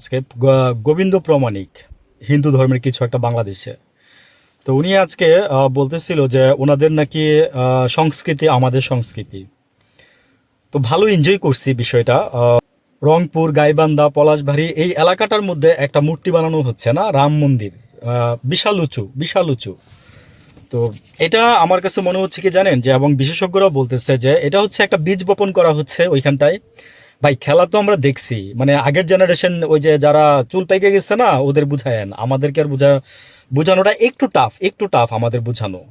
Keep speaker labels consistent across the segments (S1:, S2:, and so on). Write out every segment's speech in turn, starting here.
S1: আজকে গোবিন্দ প্রমাণিক হিন্দু ধর্মের কিছু একটা বাংলাদেশে। তো উনি আজকে বলতেছিল যে ওনাদের নাকি সংস্কৃতি আমাদের সংস্কৃতি। তো ভালো এনজয় করছি বিষয়টা। রংপুর, গাইবান্ধা, পলাশবাড়ি এই এলাকাটার মধ্যে একটা মূর্তি বানানো হচ্ছে না, রাম মন্দির। বিশাল উঁচু, বিশাল উঁচু। তো এটা আমার কাছে মনে হচ্ছে কি জানেন, যে এবং বিশেষজ্ঞরাও বলতেছে যে এটা হচ্ছে একটা বীজ বপন করা হচ্ছে ওইখানটায়। ভাই খেলা তো আমরা দেখছি, মানে আগের জেনারেশন ওই যে যারা চুল পেকে গেছে না ওদের বুঝায়েন, আমাদেরকে আর বুঝানোটা একটু টাফ, একটু টাফ আমাদের বুঝানো।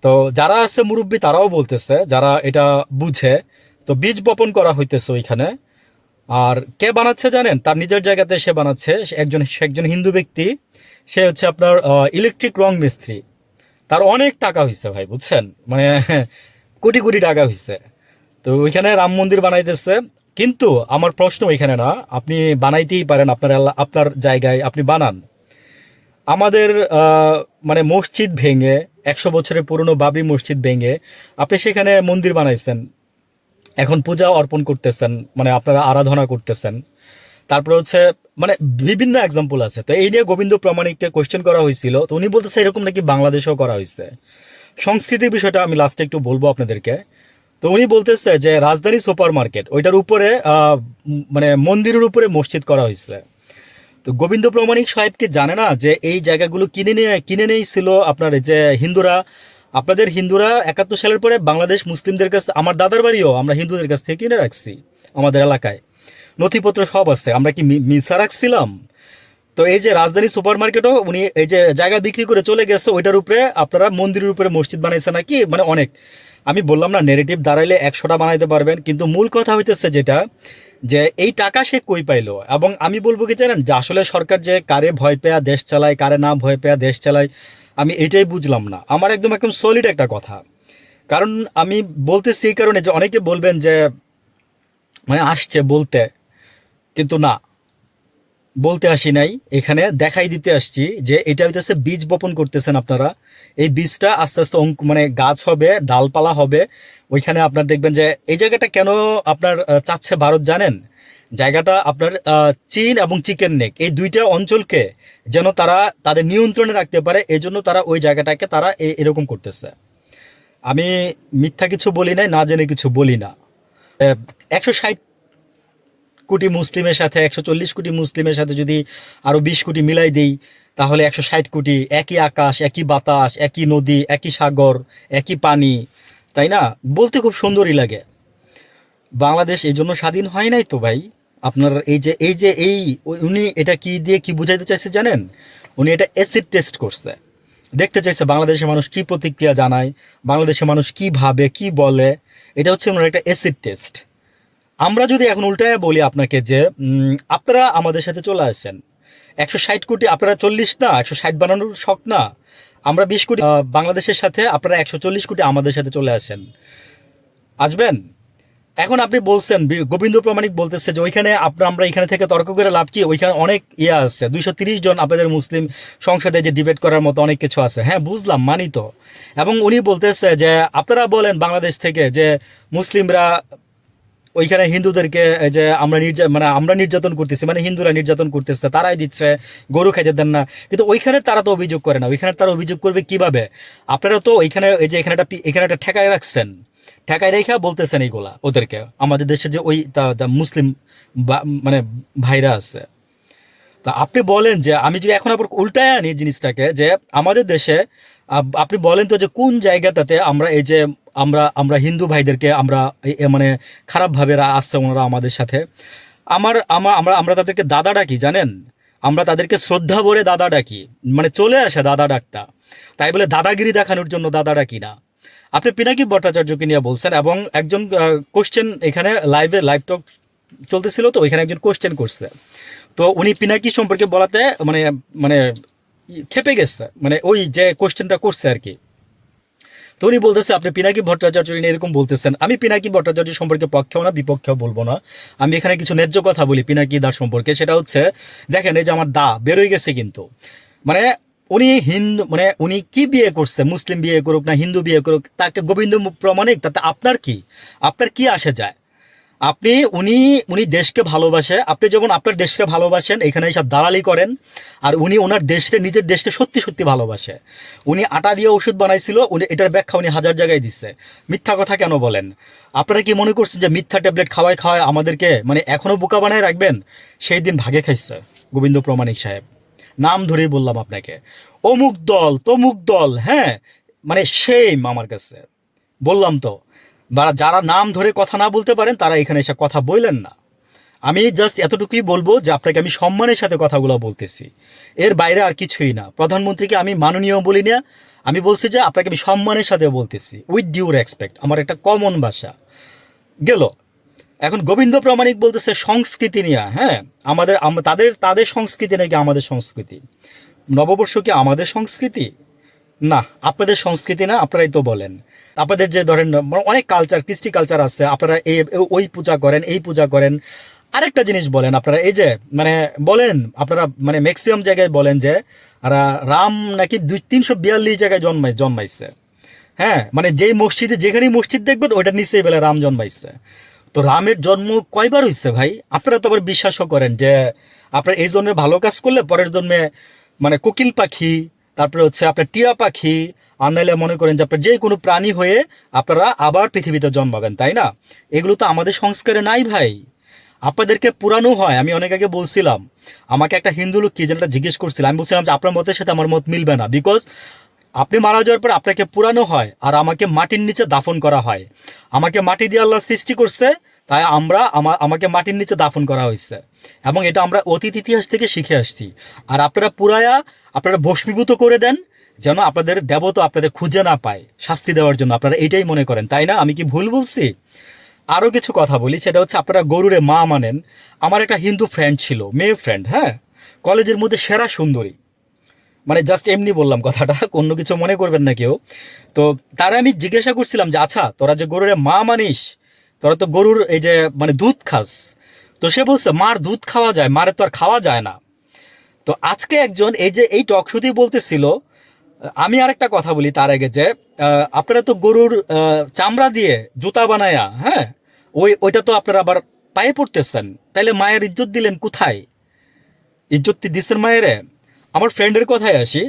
S1: তো যারা আছে মুরব্বী তারাও বলতেছে, যারা এটা বুঝে, তো বীজ বপন করা হইতেছে ওইখানে। আর কে বানাচ্ছে জানেন, তার নিজের জায়গাতে সে বানাচ্ছে, সে একজন হিন্দু ব্যক্তি। সে হচ্ছে আপনার ইলেকট্রিক রং মিস্ত্রি। তার অনেক টাকা হইছে ভাই, বুঝছেন, মানে কোটি কোটি টাকা হইছে। তো ওইখানে রাম মন্দির বানাইতেছে। কিন্তু আমার প্রশ্ন ওইখানে না, আপনি বানাইতেই পারেন আপনার আপনার জায়গায় আপনি বানান। আমাদের মানে মসজিদ ভেঙে, 100 বছরের পুরনো বাবরি মসজিদ ভেঙে আপনি সেখানে মন্দির বানাইছেন। এখন পূজা অর্পণ করতেছেন, মানে আপনারা আরাধনা করতেছেন। তারপর হচ্ছে মানে বিভিন্ন এক্সাম্পল আছে। তো এই নিয়ে গোবিন্দ প্রামাণিককে কোয়েশ্চেন করা হয়েছিল, তো উনি বলতেছে এরকম নাকি বাংলাদেশেও করা হয়েছে। সংস্কৃতির বিষয়টা আমি লাস্টে একটু বলবো আপনাদেরকে। তো উনি বলতেছে যে রাজধানী সুপার মার্কেট ওইটার উপরে মানে মন্দিরের উপরে মসজিদ করা হয়েছে। তো গোবিন্দ প্রমাণিক সাহেব কি জানে না যে এই জায়গাগুলো কিনে নিয়েছিল আপনার এই যে হিন্দুরা। আপনাদের হিন্দুরা 71 সালের পরে বাংলাদেশ মুসলিমদের কাছে, আমার দাদার বাড়িও আমরা হিন্দুদের কাছ থেকে কিনে রাখছি। আমাদের এলাকায় নথিপত্র সব আছে, আমরা কি মিথ্যা রাখছিলাম? তো এই যে রাজধানী সুপার মার্কেটও উনি এই যে জায়গা বিক্রি করে চলে গেছে, ওইটার উপরে আপনারা মন্দিরের উপরে মসজিদ বানাইছে নাকি, মানে অনেক। আমি বললাম না, নেগেটিভ দাঁড়াইলে 100টা বানাইতে পারবেন, কিন্তু মূল কথা হইতেছে যেটা, যে এই টাকা সে কই পাইলো। এবং আমি বলবো কি জানেন, যে আসলে সরকার যে কারে ভয় পেয়া দেশ চালায়, কারে না ভয় পেয়া দেশ চালায়, আমি এটাই বুঝলাম না। আমার একদম একদম সলিড একটা কথা। কারণ আমি বলতেছি এই কারণে যে অনেকে বলবেন যে মানে আসছে বলতে, কিন্তু না, বলতে আসি নাই, এখানে দেখাই দিতে আসছি যে এটা হইতেছে বীজ বপন করতেছেন আপনারা। এই বীজটা আস্তে আস্তে মানে গাছ হবে, ডালপালা হবে। ওইখানে আপনার দেখবেন যে এই জায়গাটা কেন আপনার চাচ্ছে ভারত জানেন? জায়গাটা আপনার চীন এবং চিকেন নেক এই দুইটা অঞ্চলকে যেন তারা তাদের নিয়ন্ত্রণে রাখতে পারে, এই জন্য তারা ওই জায়গাটাকে তারা এরকম করতেছে। আমি মিথ্যা কিছু বলি নাই, না জেনে কিছু বলি না। 160 কোটি মুসলিমের সাথে, 140 কোটি মুসলিমের সাথে যদি আরো 20 কোটি মিলাই দেই, তাহলে 160 কোটি। একই আকাশ, একই বাতাস, একই নদী, একই সাগর, একই পানি, তাই না? বলতে খুব সুন্দরই লাগে। বাংলাদেশ এই জন্য স্বাধীন হয় নাই তো ভাই। আপনার উনি এটা কি দিয়ে কি বুঝাইতে চাইছে জানেন? উনি এটা অ্যাসিড টেস্ট করছে, দেখতে চাইছে বাংলাদেশের মানুষ কি প্রতিক্রিয়া জানায়, বাংলাদেশের মানুষ কি ভাবে, কি বলে। এটা হচ্ছে ওনার একটা অ্যাসিড টেস্ট। আমরা যদি এখন উল্টায় বলি আপনাকে যে আপনারা আমাদের সাথে চলে আসেন, 160 কোটি, আপনারা 40 না, 160 বানানোর শখ না, আমরা 20 কোটি বাংলাদেশের সাথে, আপনারা 140 কোটি আমাদের সাথে চলে আসেন, আসবেন? এখন আপনি বলছেন, গোবিন্দ প্রমাণিক বলতেছে যে ওইখানে আমরা এখানে থেকে তর্ক করে লাভ কি, ওইখানে অনেক ইয়ে আছে, 230 জন আপনাদের মুসলিম সংসদে যে ডিবেট করার মতো অনেক কিছু আছে। হ্যাঁ বুঝলাম, মানি তো। এবং উনি বলতেছে যে আপনারা বলেন বাংলাদেশ থেকে যে মুসলিমরা ওইখানে হিন্দুদেরকে এই যে মানে আমরা নির্যাতন করতেছি, মানে হিন্দুরা নির্যাতন করতেছে, তারাই দিচ্ছে, গরু খাইতে দেন না। কিন্তু ওইখানে তারা তো অভিযোগ করে না, ওইখানে তারা অভিযোগ করবে কিভাবে? আপনারা তো ওইখানে এই যে এখানে একটা ঠেকায় রাখছেন, ঠেকায় রেখা বলতেছেন এইগুলা ওদেরকে। আমাদের দেশে যে ওই মুসলিম মানে ভাইরা আছে, তা আপনি বলেন যে আমি যদি এখন আবার উল্টায় আনি জিনিসটাকে, যে আমাদের দেশে আপনি বলেন তো যে কোন জায়গাটাতে আমরা এই যে আমরা আমরা হিন্দু ভাইদেরকে আমরা মানে খারাপভাবে আসছে ওনারা আমাদের সাথে। আমার আমা- আমরা আমরা তাদেরকে দাদা ডাকি জানেন? আমরা তাদেরকে শ্রদ্ধা ভরে দাদা ডাকি, মানে চলে আসে দাদা ডাকটা। তাই বলে দাদাগিরি দেখানোর জন্য দাদা ডাকি না। আপনি পিনাকি ভট্টাচার্যকে নিয়ে বলছেন, এবং একজন কোশ্চেন এখানে লাইভ টক চলতেছিল, তো ওইখানে একজন কোশ্চেন করছে। তো উনি পিনাকি সম্পর্কে বলাতে মানে মানে খেপে গেছে, মানে ওই যে কোশ্চেনটা করছে আর কি। তো উনি বলতেছে আপনি পিনাকি ভট্টাচার্য নিয়ে এরকম বলতেছেন। আমি পিনাকি ভট্টাচার্য সম্পর্কে পক্ষেও না বিপক্ষেও বলবো না। আমি এখানে কিছু ন্যায্য কথা বলি পিনাকি দাস সম্পর্কে। সেটা হচ্ছে, দেখেন এই যে আমার বেরোয় গেছে কিন্তু, মানে উনি হিন্দু, মানে উনি কি বিয়ে করছে, মুসলিম বিয়ে করুক না হিন্দু বিয়ে করুক, তাকে গোবিন্দ প্রমাণিক, তাতে আপনার কি, আপনার কি আসে যায়? আপনি উনি উনি দেশকে ভালোবাসে, আপনি যেমন আপনার দেশকে ভালোবাসেন, এখানে এসব দালালি করেন। আর উনি ওনার দেশকে, নিজের দেশকে সত্যি সত্যি ভালোবাসে। উনি আটা দিয়ে ওষুধ বানাইছিল, উনি এটার ব্যাখ্যা উনি হাজার জায়গায় দিচ্ছে। মিথ্যা কথা কেন বলেন? আপনারা কি মনে করছেন যে মিথ্যা ট্যাবলেট খাওয়ায় খাওয়ায় আমাদেরকে মানে এখনো বোকা বানায় রাখবেন? সেই দিন ভাগে খাইছে গোবিন্দ প্রমাণিক সাহেব, নাম ধরেই বললাম আপনাকে। অমুক দল তমুক দল, হ্যাঁ, মানে সেইম আমার কাছে। বললাম তো, বা যারা নাম ধরে কথা না বলতে পারেন তারা এখানে এসে কথা বললেন না। আমি জাস্ট এতটুকুই বলবো যে আপনাকে আমি সম্মানের সাথে কথাগুলো বলতেছি, এর বাইরে আর কিছুই না। প্রধানমন্ত্রীকে আমি মাননীয় বলি না, আমি বলছি যে আপনাকে আমি সম্মানের সাথে বলতেছি, উইথ ডিউ রেসপেক্ট, আমার একটা কমন ভাষা গেল। এখন গোবিন্দ প্রামাণিক বলতেছে সংস্কৃতি নিয়ে, হ্যাঁ, তাদের তাদের সংস্কৃতি নাকি আমাদের সংস্কৃতি। নববর্ষ কি আমাদের সংস্কৃতি? না, আপনাদের সংস্কৃতি না, আপনারাই তো বলেন। আপনাদের যে ধরেন অনেক কালচার, কৃষ্টি কালচার আছে, আপনারা এই ওই পূজা করেন, এই পূজা করেন। আরেকটা জিনিস বলেন আপনারা, এই যে মানে বলেন আপনারা, মানে ম্যাক্সিমাম জায়গায় বলেন যে রাম নাকি 342 জায়গায় জন্মাইছে। হ্যাঁ, মানে যেই মসজিদে, যেখানেই মসজিদ দেখবেন ওইটার নিচেই বলে রাম জন্মাইছে। তো রামের জন্ম কয়বার হইছে ভাই? আপনারা তো আবার বিশ্বাসও করেন যে আপনার এই জন্মে ভালো কাজ করলে পরের জন্মে মানে কোকিল পাখি, তারপরে হচ্ছে আপনার টিয়া পাখি, আর নাইলে মনে করেন যে আপনার যে কোনো প্রাণী হয়ে আপনারা আবার পৃথিবীতে জন্মাবেন, তাই না? এগুলো তো আমাদের সংস্কারে নাই ভাই। আপনাদেরকে পুরানো হয়। আমি অনেক আগে বলছিলাম, আমাকে একটা হিন্দু লোক কি যেন জিজ্ঞেস করছিল, আমি বলছিলাম যে আপনার মতের সাথে আমার মত মিলবে না, বিকজ আপনি মারা যাওয়ার পর আপনাকে পুরানো হয় আর আমাকে মাটির নিচে দাফন করা হয়। আমাকে মাটি দিয়ে আল্লাহ সৃষ্টি করছে, তাই আমাকে মাটির নিচে দাফন করা হয়েছে, এবং এটা আমরা অতীত ইতিহাস থেকে শিখে আসছি। আর আপনারা পুরায়া, আপনারা ভস্মীভূত করে দেন যেন আপনাদের দেবতা আপনাদের খুঁজে না পায় শাস্তি দেওয়ার জন্য। আপনারা এটাই মনে করেন, তাই না? আমি কি ভুল বলছি? আরও কিছু কথা বলি, সেটা হচ্ছে আপনারা গরুরে মা মানেন। আমার একটা হিন্দু ফ্রেন্ড ছিল, মেয়ে ফ্রেন্ড, হ্যাঁ, কলেজের মধ্যে সেরা সুন্দরী, মানে জাস্ট এমনি বললাম কথাটা, অন্য কিছু মনে করবেন না কেউ। তো তারা আমি জিজ্ঞাসা করছিলাম যে আচ্ছা তোরা যে গরুরে মা মানিস, তোরা তো গরুর এই যে মানে দুধ খাস। তো সে বলছে মার দুধ খাওয়া যায়, মারে তো আর খাওয়া যায় না। তো আজকে একজন এই যে এই টক শোতেই বলতেছিল, আমি আরেকটা কথা বলি তার আগে, যে আপনারা তো গরুর চামড়া দিয়ে জুতা বানায়া, হ্যাঁ, ওইটা তো আপনারা আবার পায়ে পড়তেছেন, তাইলে মায়ের ইজ্জত দিলেন কোথায়? ইজ্জত দিচ্ছেন মায়েরে? আমার ফ্রেন্ডের কথায় আসি।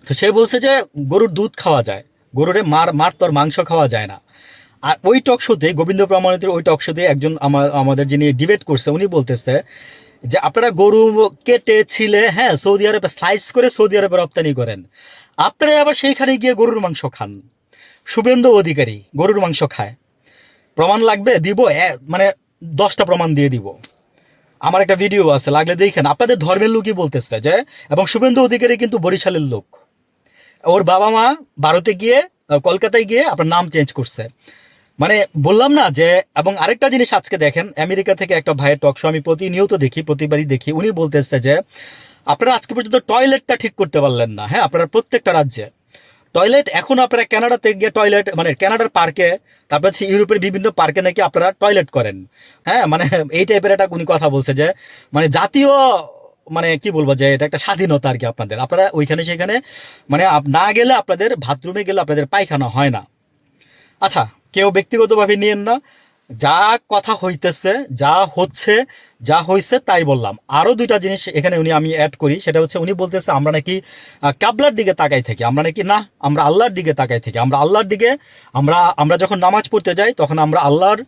S1: তো সে বলছে যে গরুর দুধ খাওয়া যায়, গরুরে মার তোর মাংস খাওয়া যায় না। আর ওই টক শোতে, গোবিন্দ প্রামাণিকের ওই টক শোতে একজন আমাদের যিনি ডিবেট করছে উনি বলতেছে যে আপনারা গরু কেটে ছিলে, হ্যাঁ, সৌদি আরবে স্লাইস করে সৌদি আরবে রপ্তানি করেন, আপনারা আবার সেইখানে গিয়ে গরুর মাংস খান। শুভেন্দু অধিকারী গরুর মাংস খায়, প্রমাণ লাগবে দিব, মানে 10টা প্রমাণ দিয়ে দিব। আমার একটা ভিডিও আছে, লাগলে দেখেন। আপনাদের ধর্মের লোকই বলতেছে যে, এবং শুভেন্দু অধিকারী কিন্তু বরিশালের লোক, ওর বাবা মা ভারতে গিয়ে কলকাতায় গিয়ে আপনার নাম চেঞ্জ করছে। মানে বললাম না যে, এবং আরেকটা জিনিস আজকে দেখেন, আমেরিকা থেকে একটা ভাইয়ের টক শো আমি প্রতিনিয়ত দেখি, প্রতিবারই দেখি, উনি বলতেছে যে আপনারা আজকে পর্যন্ত টয়লেটটা ঠিক করতে পারলেন না, হ্যাঁ, আপনারা প্রত্যেকটা রাজ্যে টয়লেট, এখন আপনারা কানাডাতে গিয়ে টয়লেট, মানে কানাডার পার্কে, তারপর হচ্ছে ইউরোপের বিভিন্ন পার্কে নাকি আপনারা টয়লেট করেন, হ্যাঁ, মানে এই টাইপের একটা উনি কথা বলছে যে মানে জাতীয়, মানে কি বলবো, যে এটা একটা স্বাধীনতা আর কি আপনাদের, আপনারা ওইখানে সেখানে মানে না গেলে আপনাদের বাথরুমে গেলে আপনাদের পায়খানা হয় না। আচ্ছা, কেউ ব্যক্তিগতভাবে নিয়েন না, যা কথা হইতেছে, যা হচ্ছে, যা হয়েছে তাই বললাম। আরো দুইটা জিনিস এখানে আমি অ্যাড করি, সেটা হচ্ছে উনি বলতেছে আমরা নাকি কাবলার দিকে তাকাই থাকি, আমরা নাকি না, আমরা আল্লাহর দিকে তাকাই থাকি। আমরা আল্লাহর দিকে, আমরা আমরা যখন নামাজ পড়তে যাই তখন আমরা আল্লাহর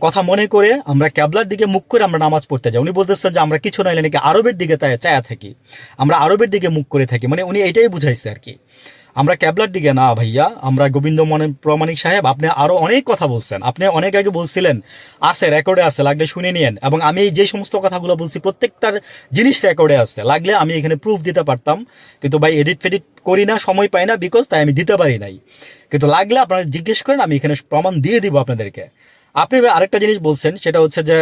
S1: কথা মনে করে আমরা ক্যাবলার দিকে মুখ করে আমরা নামাজ পড়তে যাই। উনি বলতেছেন যে আমরা কিছু নাইলে নাকি আরবের দিকে চায়া থাকি, আমরা আরবের দিকে মুখ করে থাকি, মানে উনি এটাই বুঝাইছে আর কি। আমরা ক্যাবলার দিকে না ভাইয়া, আমরা গোবিন্দ প্রমাণিক সাহেব, আপনি আরো অনেক কথা বলছেন, আপনি অনেক আগে বলছিলেন, আছে রেকর্ডে আছে, লাগলে শুনে নিয়েন। এবং আমি যে সমস্ত কথাগুলো বলছি প্রত্যেকটার জিনিস রেকর্ডে আছে, লাগলে আমি এখানে প্রুফ দিতে পারতাম, কিন্তু ভাই এডিট ফেডিট করি না, সময় পাই না, বিকজ তাই আমি দিতে পারি নাই। কিন্তু লাগলে আপনারা জিজ্ঞেস করেন, আমি এখানে প্রমাণ দিয়ে দিব আপনাদেরকে। আপনি আরেকটা জিনিস বলছেন, সেটা হচ্ছে যে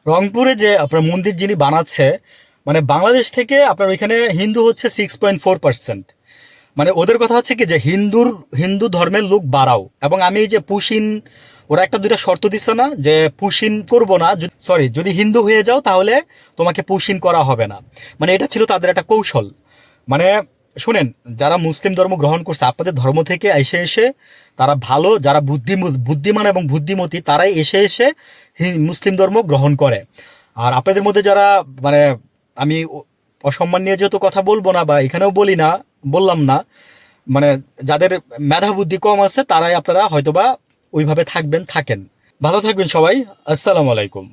S1: রংপুরে যে আপনার মন্দির যিনি বানাচ্ছে, মানে বাংলাদেশ থেকে আপনার ওইখানে হিন্দু হচ্ছে 6.4%। মানে ওদের কথা হচ্ছে কি যে হিন্দু ধর্মের লোক বাড়াও। এবং আমি এই যে পুশিন, ওরা একটা দুইটা শর্ত দিচ্ছে না যে পুশিন করবো না, সরি, যদি হিন্দু হয়ে যাও তাহলে তোমাকে পুশিন করা হবে না, মানে এটা ছিল তাদের একটা কৌশল। মানে শুনেন, যারা মুসলিম ধর্ম গ্রহণ করছে আপনাদের ধর্ম থেকে এসে এসে, তারা ভালো, যারা বুদ্ধিমান এবং বুদ্ধিমতী, তারাই এসে এসে মুসলিম ধর্ম গ্রহণ করে। আর আপনাদের মধ্যে যারা মানে আমি অসম্মান নিয়ে যেহেতু কথা বলবো না বা এখানেও বললাম না, মানে যাদের মেধা বুদ্ধি কম আছে তারাই আপনারা হয়তোবা ওইভাবে থাকেন। ভালো থাকবেন সবাই। আসসালামু আলাইকুম।